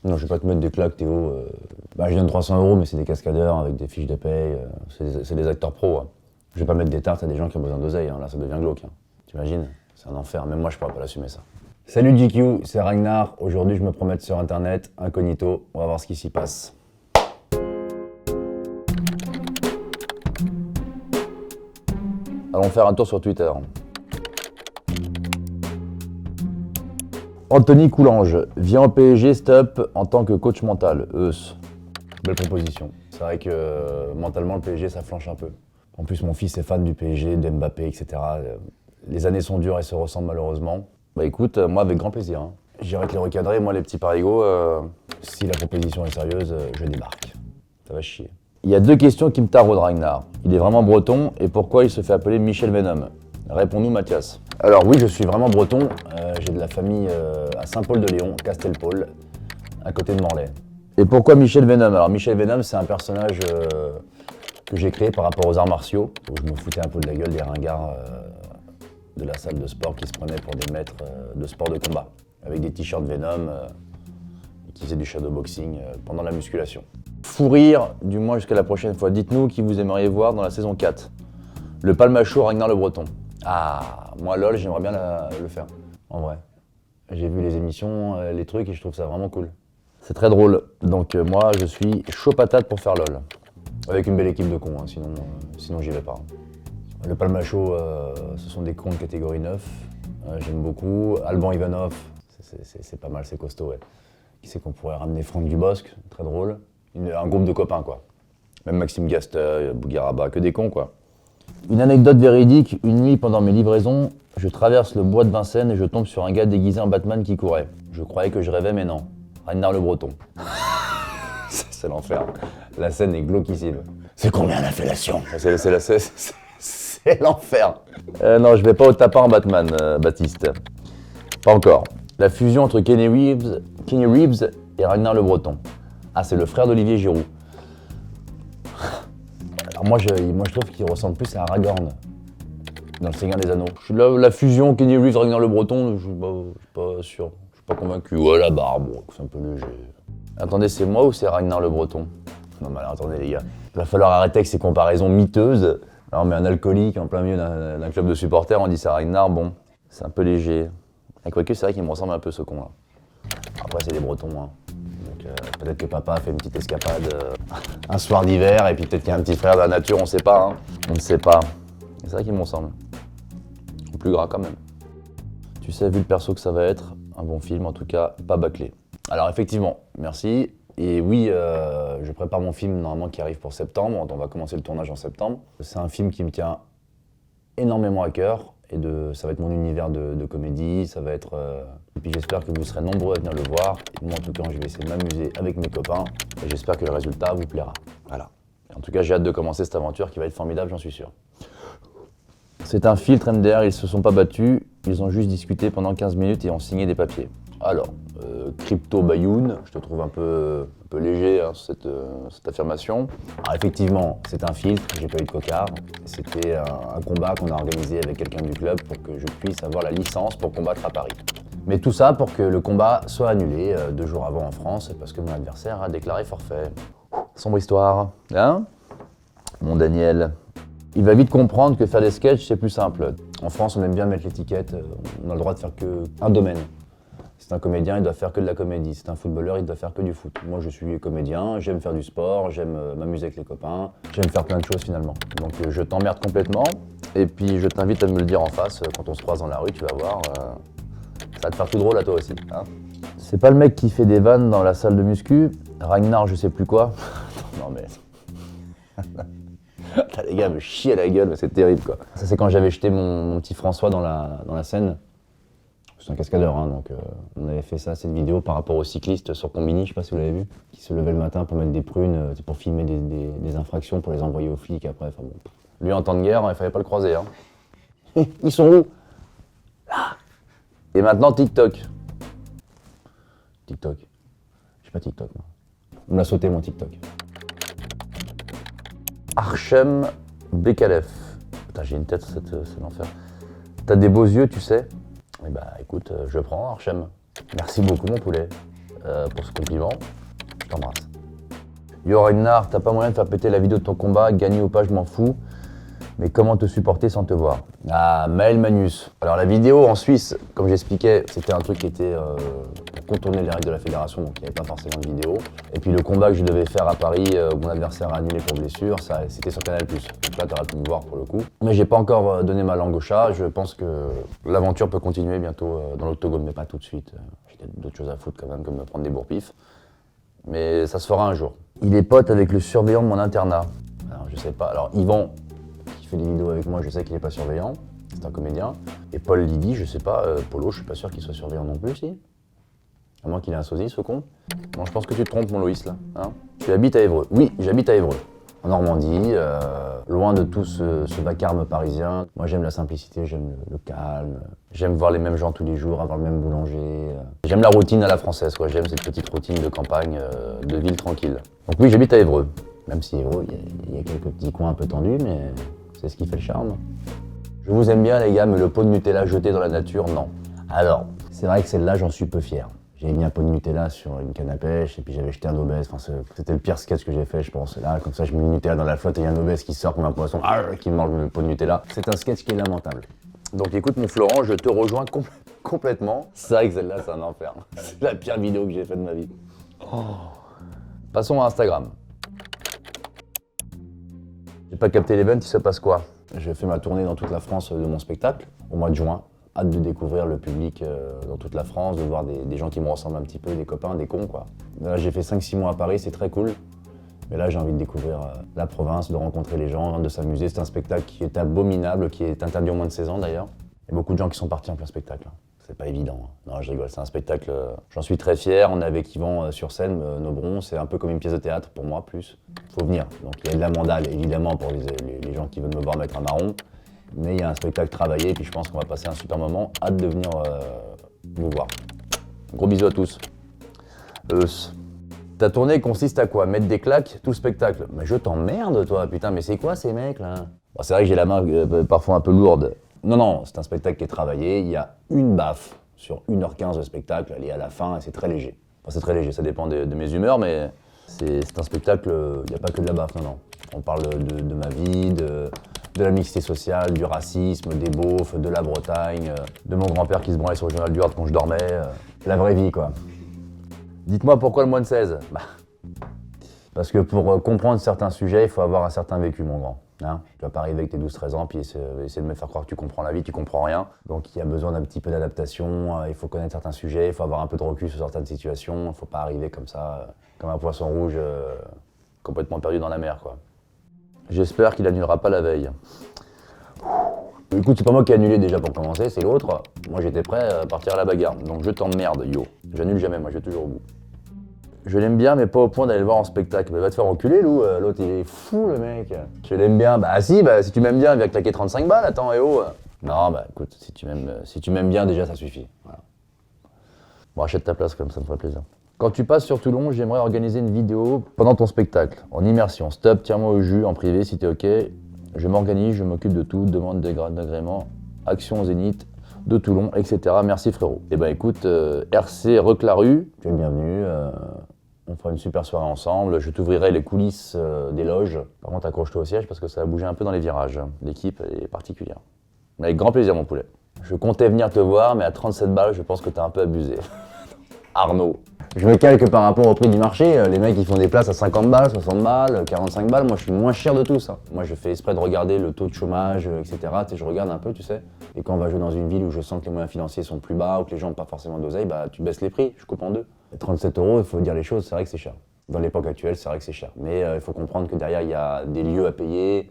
Non, je vais pas te mettre des claques, Théo. Bah, je donne 300 €, mais c'est des cascadeurs avec des fiches de paye. C'est des acteurs pros. Hein. Je vais pas mettre des tartes à des gens qui ont besoin d'oseille. Hein. Là, ça devient glauque. Hein. T'imagines? C'est un enfer. Même moi, je pourrais pas l'assumer, ça. Salut GQ, c'est Ragnar. Aujourd'hui, je me promets sur Internet, incognito. On va voir ce qui s'y passe. Allons faire un tour sur Twitter. Anthony Coulange, vient au PSG, stop, en tant que coach mental. Belle proposition. C'est vrai que mentalement, le PSG, ça flanche un peu. En plus, mon fils est fan du PSG, de Mbappé, etc. Les années sont dures et se ressemblent malheureusement. Bah écoute, moi avec grand plaisir. Hein. J'irai te les recadrer, moi les petits parigots, si la proposition est sérieuse, je débarque. Ça va chier. Il y a deux questions qui me taraudent, Ragnar. Il est vraiment breton et pourquoi il se fait appeler Michel Venom? Réponds-nous, Mathias. Alors oui, je suis vraiment breton. J'ai de la famille à Saint-Paul-de-Léon, Castelpaul, à côté de Morlaix. Et pourquoi Michel Venom? Alors Michel Venom, c'est un personnage que j'ai créé par rapport aux arts martiaux, où je me foutais un peu de la gueule des ringards de la salle de sport qui se prenaient pour des maîtres de sport de combat, avec des t-shirts Venom et qui faisaient du shadowboxing pendant la musculation. Fou rire, du moins jusqu'à la prochaine fois. Dites-nous qui vous aimeriez voir dans la saison 4. Le Palmachot, Ragnar le Breton. Ah, moi LOL, j'aimerais bien le faire, en vrai. J'ai vu les émissions, les trucs, et je trouve ça vraiment cool. C'est très drôle, donc moi je suis chaud patate pour faire LOL. Avec une belle équipe de cons, hein, sinon j'y vais pas. Le Palmachot, ce sont des cons de catégorie 9, j'aime beaucoup. Alban Ivanov, c'est pas mal, c'est costaud, ouais. Qui c'est qu'on pourrait ramener? Franck Dubosc, très drôle. Un groupe de copains, quoi. Même Maxime Gasteuil, Bougueraba, que des cons, quoi. Une anecdote véridique, une nuit pendant mes livraisons, je traverse le bois de Vincennes et je tombe sur un gars déguisé en Batman qui courait. Je croyais que je rêvais, mais non. Ragnar le Breton. C'est l'enfer. La scène est glauquissime. C'est combien l'affellation? C'est l'enfer. Non, je vais pas au tapin en Batman, Baptiste. Pas encore. La fusion entre Kenny Reeves et Ragnar le Breton. Ah, c'est le frère d'Olivier Giroud. Alors moi, je trouve qu'il ressemble plus à Aragorn dans Le Seigneur des Anneaux. La fusion Kenny Reeves, Ragnar le Breton, je suis pas sûr. Je suis pas convaincu. Ouais, la barbe, c'est un peu léger. Attendez, c'est moi ou c'est Ragnar le Breton? Non mais alors, attendez les gars. Il va falloir arrêter avec ces comparaisons miteuses. Alors, on met un alcoolique en plein milieu d'un club de supporters, on dit c'est Ragnar, bon, c'est un peu léger. Et quoique, c'est vrai qu'il me ressemble un peu ce con-là. Après, c'est des Bretons, hein. Donc, peut-être que papa a fait une petite escapade un soir d'hiver, et puis peut-être qu'il y a un petit frère de la nature, on sait pas, hein. On ne sait pas. C'est vrai qu'il me ressemble. Plus gras quand même. Tu sais, vu le perso que ça va être, un bon film, en tout cas, pas bâclé. Alors effectivement, merci. Et oui, je prépare mon film normalement qui arrive pour septembre. On va commencer le tournage en septembre. C'est un film qui me tient énormément à cœur. Et ça va être mon univers de comédie. Ça va être. Et puis j'espère que vous serez nombreux à venir le voir. Et moi en tout cas, je vais essayer de m'amuser avec mes copains. Et j'espère que le résultat vous plaira. Voilà. Et en tout cas, j'ai hâte de commencer cette aventure qui va être formidable, j'en suis sûr. C'est un filtre MDR, ils se sont pas battus. Ils ont juste discuté pendant 15 minutes et ont signé des papiers. Alors, Crypto Bayoun, je te trouve un peu léger hein, cette affirmation. Alors effectivement, c'est un filtre, j'ai pas eu de cocard. C'était un combat qu'on a organisé avec quelqu'un du club pour que je puisse avoir la licence pour combattre à Paris. Mais tout ça pour que le combat soit annulé 2 jours avant en France, parce que mon adversaire a déclaré forfait. Sombre histoire, hein? Mon Daniel. Il va vite comprendre que faire des sketchs, c'est plus simple. En France, on aime bien mettre l'étiquette, on a le droit de faire qu'un domaine. C'est un comédien, il doit faire que de la comédie. C'est un footballeur, il doit faire que du foot. Moi, je suis comédien, j'aime faire du sport, j'aime m'amuser avec les copains, j'aime faire plein de choses finalement. Donc je t'emmerde complètement, et puis je t'invite à me le dire en face quand on se croise dans la rue, tu vas voir. Ça va te faire tout drôle à toi aussi. Hein. C'est pas le mec qui fait des vannes dans la salle de muscu, Ragnar je sais plus quoi. Non mais... les gars me chient à la gueule, c'est terrible quoi. Ça c'est quand j'avais jeté mon petit François dans la Seine. C'est un cascadeur, hein, donc on avait fait ça, cette vidéo par rapport aux cyclistes sur Combini, je sais pas si vous l'avez vu, qui se levaient le matin pour mettre des prunes, pour filmer des infractions, pour les envoyer aux flics après. Enfin bon. Lui en temps de guerre, il fallait pas le croiser. Hein. Ils sont où? Là. Et maintenant TikTok. TikTok. Je sais pas TikTok moi. On me l'a sauté mon TikTok. Archem Bekalef. Putain, j'ai une tête, c'est l'enfer. T'as des beaux yeux, tu sais. Eh bah écoute, je prends Archem. Merci beaucoup mon poulet. pour ce compliment. Je t'embrasse. Yorin Nar, t'as pas moyen de faire péter la vidéo de ton combat, gagner ou pas, je m'en fous. Mais comment te supporter sans te voir? Ah, Maël Manus. Alors la vidéo en Suisse, comme j'expliquais, c'était un truc qui était pour contourner les règles de la fédération, donc il n'y avait pas forcément de vidéo. Et puis le combat que je devais faire à Paris, où mon adversaire a annulé pour blessure, c'était sur Canal+. Donc là, tu aurais pu me voir pour le coup. Mais j'ai pas encore donné ma langue au chat, je pense que l'aventure peut continuer bientôt dans l'octogone, mais pas tout de suite. J'ai d'autres choses à foutre quand même, comme me prendre des bourre-pifs. Mais ça se fera un jour. Il est pote avec le surveillant de mon internat. Alors je sais pas, alors Yvan, fait des vidéos avec moi, je sais qu'il n'est pas surveillant, c'est un comédien. Et Paul Lydie, je sais pas, Polo, je suis pas sûr qu'il soit surveillant non plus, si. À moins qu'il ait un sosie, ce con. Bon, je pense que tu te trompes, mon Loïs, là. Hein, tu habites à Évreux. Oui, j'habite à Évreux, en Normandie, loin de tout ce vacarme parisien. Moi, j'aime la simplicité, j'aime le calme, j'aime voir les mêmes gens tous les jours, avoir le même boulanger. J'aime la routine à la française, quoi. J'aime cette petite routine de campagne, de ville tranquille. Donc oui, j'habite à Évreux. Même si Évreux, il y a quelques petits coins un peu tendus, mais c'est ce qui fait le charme. Je vous aime bien les gars, mais le pot de Nutella jeté dans la nature, non. Alors, c'est vrai que celle-là, j'en suis peu fier. J'ai mis un pot de Nutella sur une canne à pêche et puis j'avais jeté un obèse. Enfin, c'était le pire sketch que j'ai fait, je pense. Là, comme ça, je mets le Nutella dans la flotte et il y a un obèse qui sort comme un poisson, qui mange le pot de Nutella. C'est un sketch qui est lamentable. Donc écoute mon Florent, je te rejoins complètement. C'est vrai que celle-là, c'est un enfer. C'est la pire vidéo que j'ai faite de ma vie. Oh. Passons à Instagram. J'ai pas capté l'event, il se passe quoi? J'ai fait ma tournée dans toute la France de mon spectacle au mois de juin. Hâte de découvrir le public dans toute la France, de voir des gens qui me ressemblent un petit peu, des copains, des cons quoi. Là j'ai fait 5-6 mois à Paris, c'est très cool. Mais là j'ai envie de découvrir la province, de rencontrer les gens, de s'amuser. C'est un spectacle qui est abominable, qui est interdit aux moins de 16 ans d'ailleurs. Il y a beaucoup de gens qui sont partis en plein spectacle. C'est pas évident. Non, je rigole, c'est un spectacle, j'en suis très fier. On est avec Yvan sur scène, Nobron, c'est un peu comme une pièce de théâtre pour moi, plus. Faut venir. Donc il y a de la mandale, évidemment, pour les gens qui veulent me voir mettre un marron. Mais il y a un spectacle travaillé, et puis je pense qu'on va passer un super moment. Hâte de venir vous voir. Gros bisous à tous. Ta tournée consiste à quoi? Mettre des claques, tout le spectacle. Mais je t'emmerde, toi, putain, mais c'est quoi ces mecs, là? Bon, c'est vrai que j'ai la main parfois un peu lourde. Non, c'est un spectacle qui est travaillé. Il y a une baffe sur 1h15 de spectacle. Elle est à la fin et c'est très léger. Enfin, c'est très léger, ça dépend de mes humeurs, mais c'est un spectacle, il n'y a pas que de la baffe, non. On parle de ma vie, de la mixité sociale, du racisme, des beaufs, de la Bretagne, de mon grand-père qui se branlait sur le journal du Hard quand je dormais. La vraie vie, quoi. Dites-moi pourquoi le moins de 16? Parce que pour comprendre certains sujets, il faut avoir un certain vécu, mon grand. Hein, tu vas pas arriver avec tes 12-13 ans puis essayer de me faire croire que tu comprends la vie, tu comprends rien. Donc il y a besoin d'un petit peu d'adaptation, il faut connaître certains sujets, il faut avoir un peu de recul sur certaines situations, il faut pas arriver comme ça, comme un poisson rouge, complètement perdu dans la mer, quoi. J'espère qu'il annulera pas la veille. Écoute, c'est pas moi qui ai annulé déjà pour commencer, c'est l'autre. Moi j'étais prêt à partir à la bagarre, donc je t'emmerde, yo. J'annule jamais, moi je vais toujours au bout. Je l'aime bien, mais pas au point d'aller le voir en spectacle. Mais va te faire enculer, Lou. L'autre, il est fou, le mec. Je l'aime bien. Bah si tu m'aimes bien, viens claquer 35 balles, attends, Non, bah écoute, si tu m'aimes bien, déjà, ça suffit. Voilà. Bon, achète ta place, comme ça me ferait plaisir. Quand tu passes sur Toulon, j'aimerais organiser une vidéo pendant ton spectacle, en immersion. Stop, tiens-moi au jus, en privé, si t'es OK. Je m'organise, je m'occupe de tout, demande d'agrément, action au Zénith de Toulon, etc. Merci, frérot. Eh ben écoute, RC Reclaru, tu es le bienvenu. On fera une super soirée ensemble. Je t'ouvrirai les coulisses des loges. Par contre, accroche-toi au siège parce que ça va bouger un peu dans les virages. L'équipe est particulière. Mais avec grand plaisir, mon poulet. Je comptais venir te voir, mais à 37 balles, je pense que t'as un peu abusé. Arnaud. Je me calque par rapport au prix du marché. Les mecs, ils font des places à 50 balles, 60 balles, 45 balles. Moi, je suis le moins cher de tous. Hein. Moi, je fais exprès de regarder le taux de chômage, etc. Tu sais, je regarde un peu, tu sais. Et quand on va jouer dans une ville où je sens que les moyens financiers sont plus bas ou que les gens n'ont pas forcément d'oseille, bah, tu baisses les prix. Je coupe en deux. 37 €, il faut dire les choses, c'est vrai que c'est cher. Dans l'époque actuelle, c'est vrai que c'est cher. Mais il faut comprendre que derrière, il y a des lieux à payer,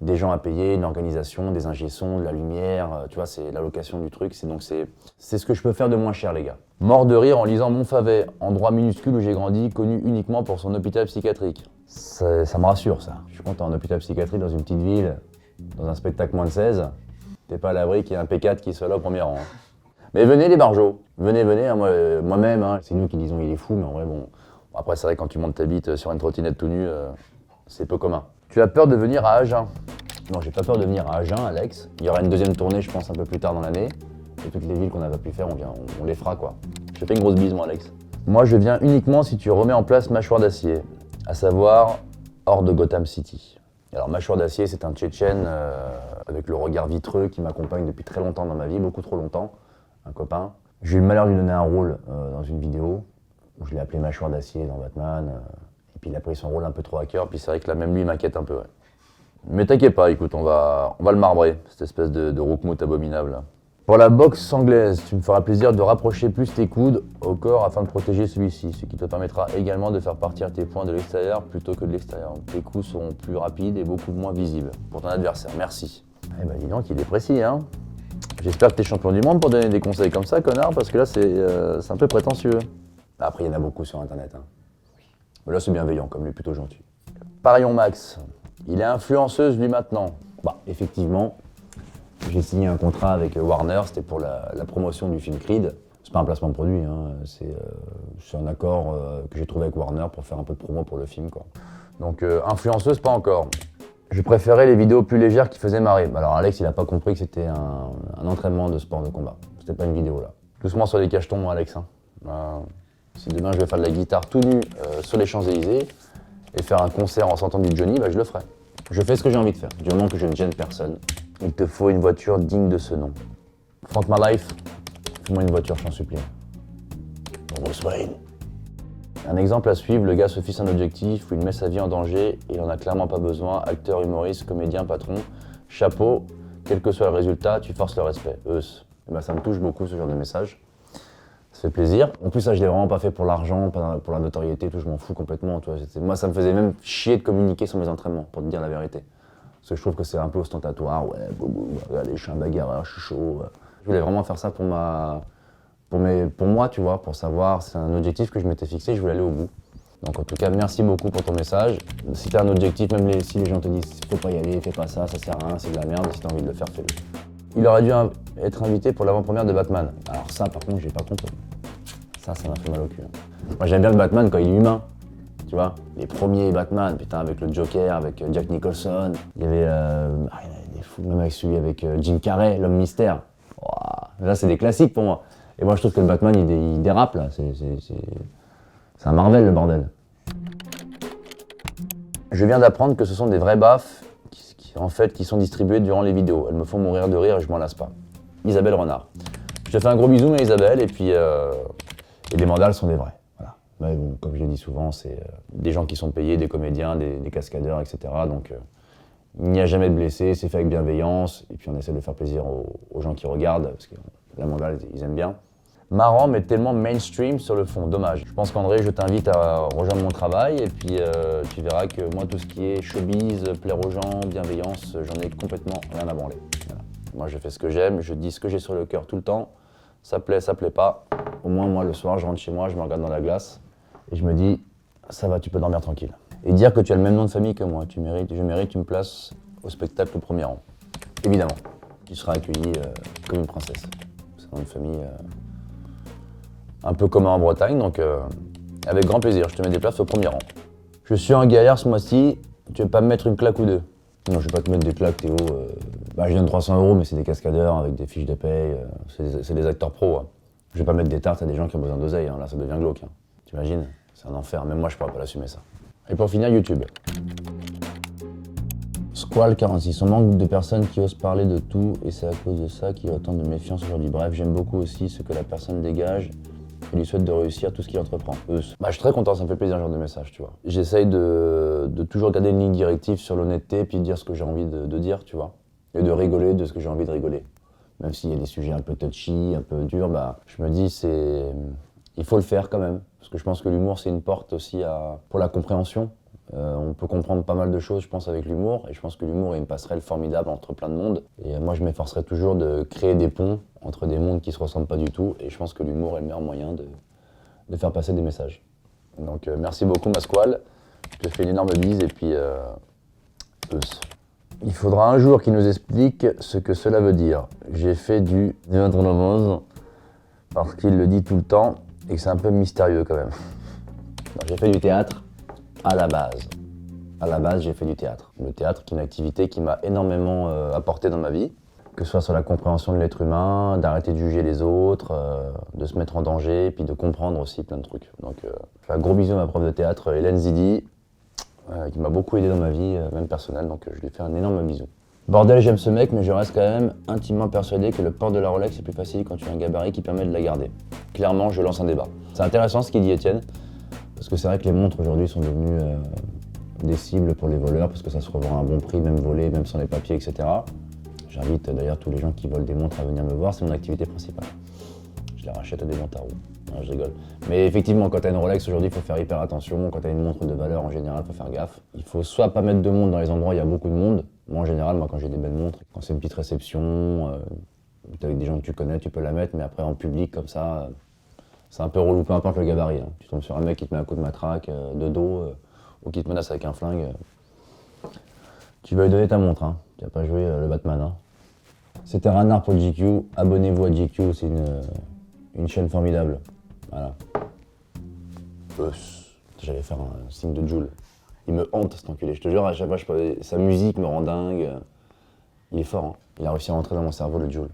des gens à payer, une organisation, des ingé-sons, de la lumière, tu vois, c'est l'allocation du truc. C'est ce que je peux faire de moins cher, les gars. Mort de rire en lisant Montfavet, endroit minuscule où j'ai grandi, connu uniquement pour son hôpital psychiatrique. Ça me rassure, ça. Je suis content, un hôpital psychiatrique dans une petite ville, dans un spectacle moins de 16, t'es pas à l'abri qu'il y ait un P4 qui soit là au premier rang. Hein. Mais venez les barjots, venez, hein, moi-même, hein. C'est nous qui disons il est fou, mais en vrai, bon. Après, c'est vrai, quand tu montes ta bite sur une trottinette tout nu, c'est peu commun. Tu as peur de venir à Agen? Non, j'ai pas peur de venir à Agen, Alex. Il y aura une deuxième tournée, je pense, un peu plus tard dans l'année. Et toutes les villes qu'on n'a pas pu faire, on les fera, quoi. Je te fais une grosse bise, moi, Alex. Moi, je viens uniquement si tu remets en place Mâchoire d'Acier, à savoir hors de Gotham City. Alors, Mâchoire d'Acier, c'est un Tchétchène avec le regard vitreux qui m'accompagne depuis très longtemps dans ma vie, beaucoup trop longtemps, un copain. J'ai eu le malheur de lui donner un rôle dans une vidéo où je l'ai appelé Mâchoire d'Acier dans Batman. Et puis il a pris son rôle un peu trop à cœur, puis c'est vrai que là, même lui, il m'inquiète un peu. Ouais. Mais t'inquiète pas, écoute, on va le marbrer, cette espèce de roukmout abominable. Là. Pour la boxe anglaise, tu me feras plaisir de rapprocher plus tes coudes au corps afin de protéger celui-ci, ce qui te permettra également de faire partir tes poings de l'extérieur plutôt que de l'extérieur. Tes coups seront plus rapides et beaucoup moins visibles pour ton adversaire. Merci. Eh ben dis donc, il est précis, hein. J'espère que t'es champion du monde pour donner des conseils comme ça, connard, parce que là, c'est un peu prétentieux. Après, il y en a beaucoup sur Internet. Hein. Mais là, c'est bienveillant, comme lui, plutôt gentil. Parion Max, il est influenceuse, lui, maintenant. Bah, effectivement. J'ai signé un contrat avec Warner, c'était pour la promotion du film Creed. C'est pas un placement de produit, hein. C'est un accord que j'ai trouvé avec Warner pour faire un peu de promo pour le film, quoi. Donc influenceuse, pas encore. Je préférais les vidéos plus légères qui faisaient marrer. Alors Alex, il a pas compris que c'était un entraînement de sport de combat. C'était pas une vidéo, là. Doucement sur les cachetons, Alex. Hein. Si demain je vais faire de la guitare tout nu sur les Champs-Élysées et faire un concert en s'entendant du Johnny, bah, je le ferai. Je fais ce que j'ai envie de faire, du moment que je ne gêne personne. Il te faut une voiture digne de ce nom. Frank My Life, fais-moi une voiture, je t'en supplie. Bruce Wayne. Un exemple à suivre, le gars se fixe un objectif où il met sa vie en danger et il en a clairement pas besoin. Acteur, humoriste, comédien, patron, chapeau, quel que soit le résultat, tu forces le respect. Et ben, ça me touche beaucoup ce genre de message. Ça fait plaisir. En plus, ça, je l'ai vraiment pas fait pour l'argent, pas pour la notoriété, tout, je m'en fous complètement. Tu vois. Moi, ça me faisait même chier de communiquer sur mes entraînements, pour te dire la vérité. Parce que je trouve que c'est un peu ostentatoire, ouais, allez, je suis un bagarreur, je suis chaud. Je voulais vraiment faire ça pour moi, tu vois, pour savoir, c'est un objectif que je m'étais fixé, je voulais aller au bout. Donc en tout cas, merci beaucoup pour ton message. Si t'as un objectif, même si les gens te disent faut pas y aller, fais pas ça, ça sert à rien, c'est de la merde, si t'as envie de le faire, fais-le. Il aurait dû être invité pour l'avant-première de Batman. Alors ça, par contre, j'ai pas compris. Ça m'a fait mal au cul. Moi, j'aime bien le Batman quand il est humain. Tu vois, les premiers Batman, putain, avec le Joker, avec Jack Nicholson. Il y avait des fous, même avec celui avec Jim Carrey, l'homme mystère. Wow. Là, c'est des classiques pour moi. Et moi, je trouve que le Batman, il dérape, là. C'est un Marvel, le bordel. Je viens d'apprendre que ce sont des vrais baffes qui sont distribués durant les vidéos. Elles me font mourir de rire et je m'en lasse pas. Isabelle Renard. Je te fais un gros bisou, mais Isabelle, et puis les mandales sont des vrais. Voilà. Mais bon, comme je l'ai dit souvent, c'est des gens qui sont payés, des comédiens, des cascadeurs, etc. Donc il n'y a jamais de blessés, c'est fait avec bienveillance, et puis on essaie de faire plaisir aux gens qui regardent, parce que la mandale, ils aiment bien. Marrant, mais tellement mainstream sur le fond, dommage. Je pense qu'André, je t'invite à rejoindre mon travail, et puis tu verras que moi, tout ce qui est showbiz, plaire aux gens, bienveillance, j'en ai complètement rien à branler. Voilà. Moi, je fais ce que j'aime, je dis ce que j'ai sur le cœur tout le temps. Ça plaît pas. Au moins, moi, le soir, je rentre chez moi, je me regarde dans la glace, et je me dis, ça va, tu peux dormir tranquille. Et dire que tu as le même nom de famille que moi, je mérite une place au spectacle au premier rang. Évidemment, tu seras accueilli comme une princesse. C'est un nom de famille un peu commun en Bretagne, donc avec grand plaisir, je te mets des places au premier rang. Je suis en galère ce mois-ci, tu veux pas me mettre une claque ou deux? Non, je vais pas te mettre des claques, Théo. Je donne 300 €, mais c'est des cascadeurs avec des fiches de paye, c'est des acteurs pros. Hein. Je vais pas mettre des tartes à des gens qui ont besoin d'oseille, hein. Là ça devient glauque. Hein. T'imagines? C'est un enfer, même moi je pourrais pas l'assumer ça. Et pour finir, YouTube. Squall 46, on manque de personnes qui osent parler de tout et c'est à cause de ça qu'il y a autant de méfiance aujourd'hui. Bref, j'aime beaucoup aussi ce que la personne dégage et lui souhaite de réussir tout ce qu'il entreprend. Je suis très content, ça me fait plaisir ce genre de message, tu vois. J'essaye de toujours garder une ligne directive sur l'honnêteté puis de dire ce que j'ai envie de dire, tu vois. Et de rigoler de ce que j'ai envie de rigoler. Même s'il y a des sujets un peu touchy, un peu durs, je me dis il faut le faire quand même. Parce que je pense que l'humour, c'est une porte aussi pour la compréhension. On peut comprendre pas mal de choses, je pense, avec l'humour. Et je pense que l'humour est une passerelle formidable entre plein de mondes. Et moi, je m'efforcerai toujours de créer des ponts entre des mondes qui se ressemblent pas du tout. Et je pense que l'humour est le meilleur moyen de faire passer des messages. Donc, merci beaucoup, Masqual. Je te fais une énorme bise et puis... Il faudra un jour qu'il nous explique ce que cela veut dire. J'ai fait du théâtre parce qu'il le dit tout le temps et que c'est un peu mystérieux quand même. J'ai fait du théâtre à la base. À la base, j'ai fait du théâtre. Le théâtre qui est une activité qui m'a énormément apporté dans ma vie, Que ce soit sur la compréhension de l'être humain, d'arrêter de juger les autres, de se mettre en danger, et puis de comprendre aussi plein de trucs. Donc, je fais un gros bisou à ma prof de théâtre, Hélène Zidi, qui m'a beaucoup aidé dans ma vie, même personnelle, donc je lui fais un énorme bisou. Bordel, j'aime ce mec, mais je reste quand même intimement persuadé que le port de la Rolex est plus facile quand tu as un gabarit qui permet de la garder. Clairement, je lance un débat. C'est intéressant ce qu'il dit Étienne, parce que c'est vrai que les montres aujourd'hui sont devenues des cibles pour les voleurs, parce que ça se revend à un bon prix, même volé, même sans les papiers, etc. J'invite d'ailleurs tous les gens qui volent des montres à venir me voir, c'est mon activité principale. Je les rachète à des montaros. Non, je rigole. Mais effectivement, quand t'as une Rolex aujourd'hui, il faut faire hyper attention. Quand t'as une montre de valeur, en général, il faut faire gaffe. Il faut soit pas mettre de monde dans les endroits où il y a beaucoup de monde. Moi, en général, quand j'ai des belles montres, quand c'est une petite réception, t'es avec des gens que tu connais, tu peux la mettre, mais après en public comme ça, c'est un peu relou, peu importe le gabarit. Hein. Tu tombes sur un mec qui te met un coup de matraque, de dos, ou qui te menace avec un flingue. Tu vas lui donner ta montre, hein. Tu vas pas jouer le Batman. Hein. C'était Ranard pour GQ. Abonnez-vous à GQ, c'est une chaîne formidable. Voilà. J'allais faire un signe de Jul. Il me hante cet enculé, je te jure, à chaque fois, sa musique me rend dingue. Il est fort, hein. Il a réussi à rentrer dans mon cerveau, le Jul.